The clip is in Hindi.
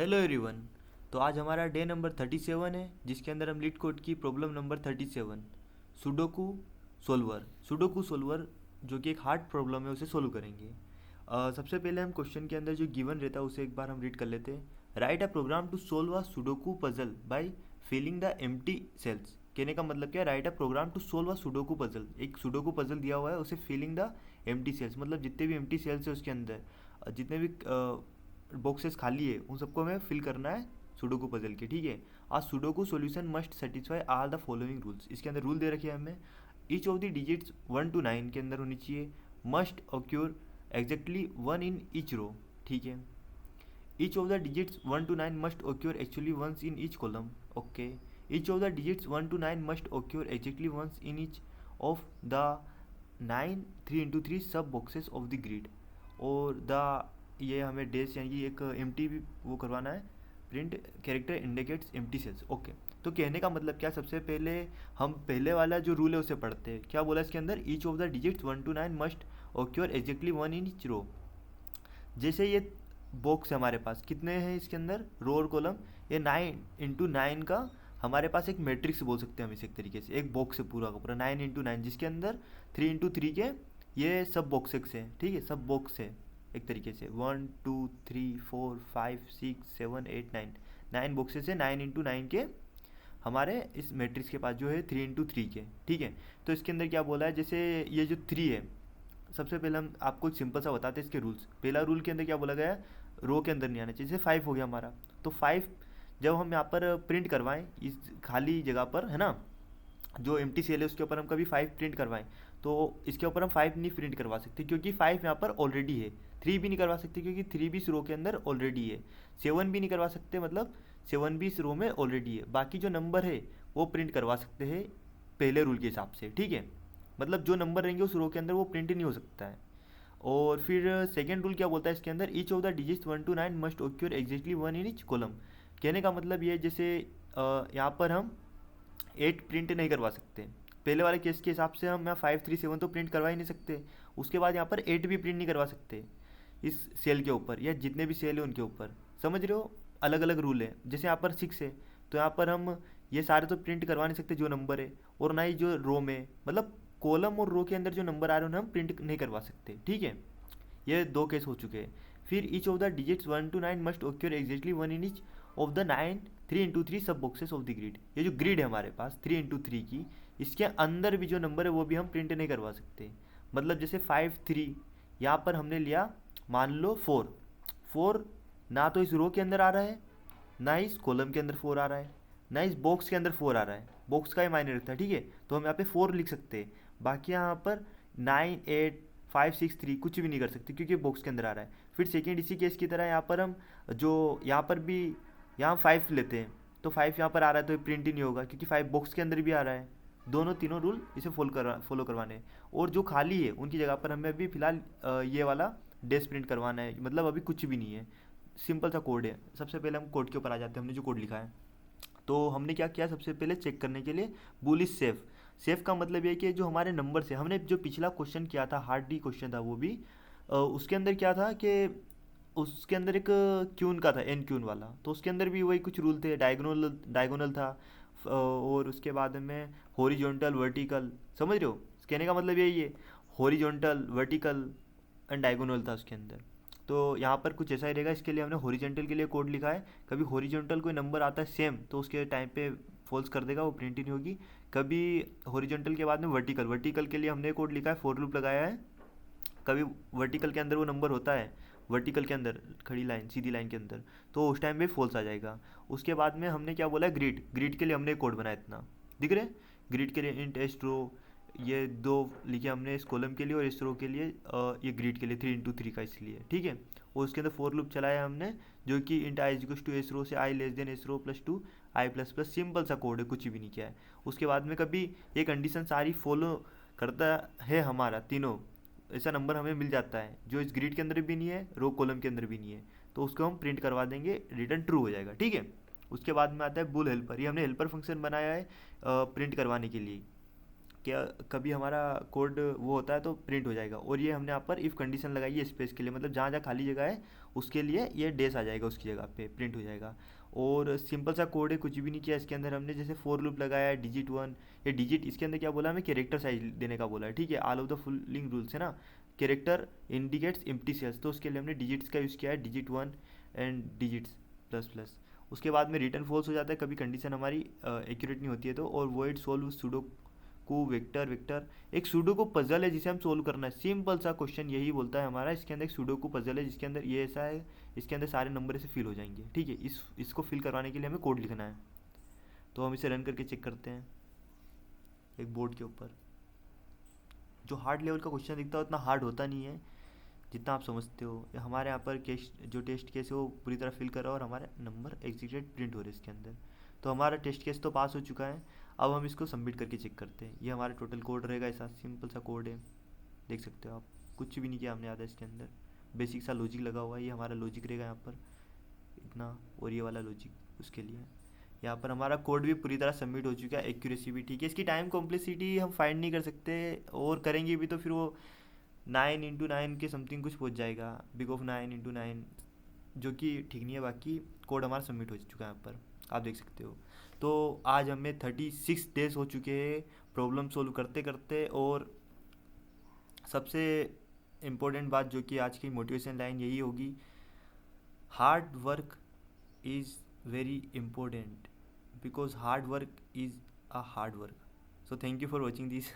Hello everyone. तो आज हमारा डे नंबर 37 है, जिसके अंदर हम लीड कोड की प्रॉब्लम नंबर 37 सुडोकू सोल्वर जो कि एक हार्ड प्रॉब्लम है, उसे सोल्व करेंगे। सबसे पहले हम क्वेश्चन के अंदर जो गिवन रहता है उसे एक बार हम रीड कर लेते हैं। Write a program to solve a sudoku puzzle by filling the empty cells. कहने का मतलब क्या है? Write a program to solve a sudoku puzzle. एक सुडोकू पजल दिया हुआ है, उसे फिलिंग द एम्प्टी सेल्स मतलब जितने भी एम्प्टी सेल्स है उसके अंदर जितने भी बॉक्सेस खाली है उन सबको हमें फिल करना है सुडोकू पजल के। ठीक है। A sudoku solution must satisfy all the following rules. इसके अंदर रूल दे रखे हैं हमें। Each of the digits 1 to 9 के अंदर होनी चाहिए। Must occur exactly 1 in each row. ठीक है। Each of the digits 1 to 9 must occur actually once in each column. Okay. Each of the digits 1 to 9 must occur exactly once in each of the 9 3 into 3 सब बॉक्सेस ऑफ द ग्रिड। और द ये हमें डेस यानी कि एक एम्प्टी भी वो करवाना है। Print character indicates empty cells. Okay. तो कहने का मतलब क्या, सबसे पहले हम पहले वाला जो रूल है उसे पढ़ते हैं। क्या बोला इसके अंदर? Each of the digits 1 to 9 must occur exactly 1 in each रो। जैसे ये बॉक्स है हमारे पास, कितने हैं इसके अंदर रो और कॉलम? ये 9 into 9 का हमारे पास एक मैट्रिक्स बोल सकते हैं हम इसे एक तरीके से। एक बॉक्स है पूरा का पूरा 9 into 9, जिसके अंदर 3 into 3 के ये सब बॉक्सेस हैं। ठीक है, सब बॉक्स है एक तरीके से। 1 2 3 4 5 6 7 8 9 9 बॉक्सेस है 9 into 9 के हमारे इस मैट्रिक्स के पास जो है 3 into 3 के। ठीक है। तो इसके अंदर क्या बोला है, जैसे ये जो 3 है, सबसे पहले हम आपको एक सिंपल सा बताते हैं इसके रूल्स। पहला रूल के अंदर क्या बोला गया है? रो के अंदर नहीं आना चाहिए। जैसे 5 हो गया हमारा, तो 5 जब हम यहाँ पर प्रिंट करवाएं इस खाली जगह पर, है ना, जो एम्प्टी सेल है उसके ऊपर हम कभी 5 प्रिंट करवाएं, तो इसके ऊपर हम 5 नहीं प्रिंट करवा सकते क्योंकि 5 यहाँ पर ऑलरेडी है। 3 भी नहीं करवा सकते क्योंकि 3 भी इस रो के अंदर ऑलरेडी है। 7 भी नहीं करवा सकते मतलब 7 भी इस रो में ऑलरेडी है। बाकी जो नंबर है वो प्रिंट करवा सकते हैं पहले रूल के हिसाब से। ठीक है। मतलब जो नंबर रहेंगे उस रो के अंदर वो प्रिंट नहीं हो सकता है। और फिर सेकेंड रूल क्या बोलता है इसके अंदर? Each of the digits 1 to 9 must occur exactly 1 in each column. कहने का मतलब ये, जैसे यहाँ पर हम 8 प्रिंट नहीं करवा सकते। पहले वाले केस के हिसाब से हम यहाँ 5 3 7 तो प्रिंट करवा ही नहीं सकते। उसके बाद यहाँ पर 8 भी प्रिंट नहीं करवा सकते इस सेल के ऊपर या जितने भी सेल है उनके ऊपर। समझ रहे हो? अलग अलग रूल है। जैसे यहाँ पर 6 है, तो यहाँ पर हम ये सारे तो प्रिंट करवा नहीं सकते जो नंबर है, और ना ही जो रो में, मतलब कॉलम और रो के अंदर जो नंबर आ रहे हैं उन्हें हम प्रिंट नहीं करवा सकते। ठीक है। ये दो केस हो चुके हैं। फिर each of the digits 1 to 9 must occur exactly 1 in each of the 3 into 3 सब बॉक्सेस ऑफ द ग्रिड। ये जो ग्रिड है हमारे पास 3 into 3 की, इसके अंदर भी जो नंबर है वो भी हम प्रिंट नहीं करवा सकते। मतलब जैसे 5 3 यहाँ पर हमने लिया, मान लो 4 4 ना तो इस रो के अंदर आ रहा है, ना इस कॉलम के अंदर 4 आ रहा है, ना इस बॉक्स के अंदर 4 आ रहा है। बॉक्स का ही मायने रखता है। ठीक है। तो हम यहाँ पे 4 लिख सकते हैं। बाकी यहाँ पर 9 8 5 6 3 कुछ भी नहीं कर सकते क्योंकि बॉक्स के अंदर आ रहा है। फिर सेकेंड इसी केस की तरह यहाँ पर हम जो यहाँ पर भी यहाँ 5 लेते हैं, तो 5 यहाँ पर आ रहा है तो प्रिंट ही नहीं होगा क्योंकि 5 बॉक्स के अंदर भी आ रहा है। दोनों तीनों रूल इसे फॉलो करवाने हैं। और जो खाली है उनकी जगह पर हमें अभी फिलहाल ये वाला डेस प्रिंट करवाना है। मतलब अभी कुछ भी नहीं है, सिंपल सा कोड है। सबसे पहले हम कोड के ऊपर आ जाते हैं। हमने जो कोड लिखा है, तो हमने क्या किया, सबसे पहले चेक करने के लिए बूल इज सेफ। सेफ का मतलब ये कि जो हमारे नंबर से हमने जो पिछला क्वेश्चन किया था, हार्ड डी क्वेश्चन था वो भी, उसके अंदर क्या था कि उसके अंदर एक क्यून का था, एन क्यून वाला, तो उसके अंदर भी वही कुछ रूल थे। डायगोनल डायगोनल था, और उसके बाद में हॉरिजॉन्टल वर्टिकल। समझ रहे हो? कहने का मतलब यही है, हॉरिजॉन्टल वर्टिकल एंड डायगोनल था उसके अंदर। तो यहाँ पर कुछ ऐसा ही रहेगा। इसके लिए हमने हॉरिजॉन्टल के लिए कोड लिखा है। कभी हॉरिजॉन्टल कोई नंबर आता है सेम तो उसके टाइम पे फॉल्स कर देगा, वो प्रिंट ही नहीं होगी। कभी हॉरिजॉन्टल के बाद में वर्टिकल, वर्टिकल के लिए हमने कोड लिखा है, फॉर लूप लगाया है। कभी वर्टिकल के अंदर वो नंबर होता है, वर्टिकल के अंदर खड़ी लाइन सीधी लाइन के अंदर, तो उस टाइम पे फॉल्स आ जाएगा। उसके बाद में हमने क्या बोला है, ग्रिड। ग्रिड के लिए हमने कोड बनाया इतना, दिख रहे? ग्रिड के लिए इंट एस्ट रो, ये दो लिखे हमने इस कॉलम के लिए और इस रो के लिए, ये ग्रिड के लिए 3 into 3 का इसलिए। ठीक है। और उसके अंदर फोर लूप चलाया हमने, जो कि int I equals to S row से I less than S row plus two I plus plus. Simple सा कोड है, कुछ भी नहीं किया है। उसके बाद में कभी ये कंडीशन सारी फॉलो करता है हमारा तीनों, ऐसा नंबर हमें मिल जाता है जो इस ग्रिड के अंदर भी नहीं है, रो कॉलम के अंदर भी नहीं है, तो उसको हम प्रिंट करवा देंगे, रिटर्न ट्रू हो जाएगा। ठीक है। उसके बाद में आता है बुल हेल्पर। ये हमने हेल्पर फंक्शन बनाया है प्रिंट करवाने के लिए। क्या कभी हमारा कोड वो होता है तो प्रिंट हो जाएगा। और ये हमने यहाँ पर इफ़ कंडीशन लगाई है स्पेस के लिए, मतलब जहाँ जहाँ खाली जगह है उसके लिए ये डेस आ जाएगा, उसकी जगह पे प्रिंट हो जाएगा। और सिंपल सा कोड है, कुछ भी नहीं किया इसके अंदर हमने। जैसे फोर लूप लगाया है, डिजिट वन, ये डिजिट इसके अंदर क्या बोला हमें, कैरेक्टर साइज देने का बोला है, ठीक है। All of the following rules है ना, कैरेक्टर इंडिकेट्स एम्प्टी सेल्स, तो उसके लिए हमने डिजिट्स का यूज़ किया है, digit one and digits plus plus. उसके बाद में रिटर्न फॉल्स हो जाता है, कभी कंडीशन हमारी एक्यूरेट नहीं होती है तो। और वॉइड सोल्व सूडो को वेक्टर वेक्टर, एक सुडोकू पजल है जिसे हम सोल्व करना है, सिंपल सा क्वेश्चन यही बोलता है हमारा। इसके अंदर एक सुडोकू पजल है जिसके अंदर ये ऐसा है, इसके अंदर सारे नंबर ऐसे फिल हो जाएंगे, ठीक है। इसको फिल करवाने के लिए हमें कोड लिखना है, तो हम इसे रन करके चेक करते हैं एक बोर्ड के ऊपर। जो हार्ड लेवल का क्वेश्चन दिखता है उतना हार्ड होता नहीं है जितना आप समझते हो। ये हमारे यहाँ पर केस जो टेस्ट केस है वो पूरी तरह फिल कर रहा है और हमारे नंबर एग्जीक्यूट प्रिंट हो रहे हैं इसके अंदर। तो हमारा टेस्ट केस तो पास हो चुका है। अब हम इसको सबमिट करके चेक करते हैं। ये हमारा टोटल कोड रहेगा, ऐसा सिंपल सा कोड है, देख सकते हो आप। कुछ भी नहीं किया हमने आधा इसके अंदर, बेसिक सा लॉजिक लगा हुआ है। ये हमारा लॉजिक रहेगा यहाँ पर इतना, और ये वाला लॉजिक उसके लिए। यहाँ पर हमारा कोड भी पूरी तरह सबमिट हो चुका है, एक्यूरेसी भी ठीक है। इसकी टाइम कॉम्प्लेक्सिटी हम फाइंड नहीं कर सकते, और करेंगे भी तो फिर वो 9 × 9 के समथिंग कुछ पहुँच जाएगा, बिग ऑफ 9 × 9, जो कि ठीक नहीं है। बाकी कोड हमारा सबमिट हो चुका है यहाँ पर, आप देख सकते हो। तो आज हमें 36 डेज हो चुके हैं प्रॉब्लम सोल्व करते करते। और सबसे इम्पोर्टेंट बात जो कि आज की मोटिवेशन लाइन यही होगी, hard work is very important, because hard work is a hard work. So thank you for watching this.